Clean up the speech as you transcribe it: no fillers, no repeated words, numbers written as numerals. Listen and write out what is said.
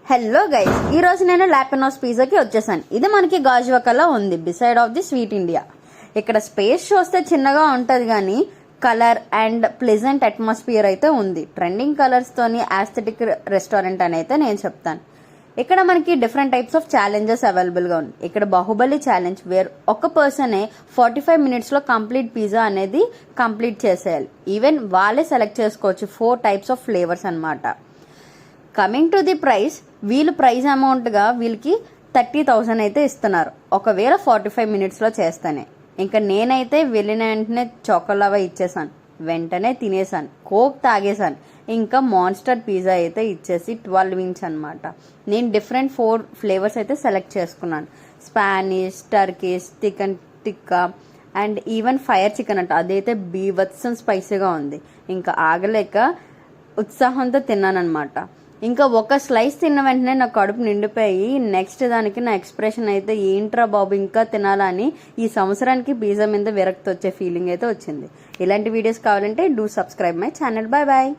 Hello guys, ఈ రోజు నేను లాపినోస్ పిజ్జాకి వచ్చేసాను. ఇది మనకి గాజువాకలో ఉంది, beside of the sweet India. ఇక్కడ స్పేస్ చూస్తే చిన్నగా ఉంటుంది కానీ కలర్ అండ్ ప్లెజెంట్ అట్మాస్ఫియర్ అయితే ఉంది. ట్రెండింగ్ కలర్స్ తోని ఆస్థెటిక్ రెస్టారెంట్ అని అయితే నేను చెప్తాను. ఇక్కడ మనకి different types of challenges available గా ఉంది. ఇక్కడ బాహుబలి ఛాలెంజ్ వేర్ ఒక పర్సనే 45 minutes లో కంప్లీట్ పిజ్జా అనేది కంప్లీట్ చేసేయాలి. ఈవెన్ వాళ్ళే సెలెక్ట్ చేసుకోవచ్చు 4 types ఆఫ్ ఫ్లేవర్స్ అన్నమాట. కమింగ్ టు ది ప్రైస్, వీళ్ళు ప్రైస్ అమౌంట్గా వీళ్ళకి 30,000 అయితే ఇస్తున్నారు ఒకవేళ 45 minutesలో చేస్తానే. ఇంకా నేనైతే వెళ్ళిన వెంటనే చోకోలావా ఇచ్చేసాను, వెంటనే తినేసాను, కోక్ తాగేసాను. ఇంకా మాన్స్టర్ పిజ్జా అయితే ఇచ్చేసి 12 inch అనమాట. నేను డిఫరెంట్ 4 ఫ్లేవర్స్ అయితే సెలెక్ట్ చేసుకున్నాను. Spanish, Turkish, chicken tikka and even fire chicken అంట, అదైతే బీభత్సం స్పైసీగా ఉంది. ఇంకా ఆగలేక ఉత్సాహంతో తిన్నానమాట. ఇంకా ఒక స్లైస్ తిన్న వెంటనే నా కడుపు నిండిపోయి నెక్స్ట్ దానికి నా ఎక్స్ప్రెషన్ అయితే ఏంట్రా బాబు ఇంకా తినాలని ఈ సంవత్సరానికి పిజ్జా మీద విరక్తి వచ్చే ఫీలింగ్ అయితే వచ్చింది. ఇలాంటి వీడియోస్ కావాలంటే do subscribe my channel. Bye bye.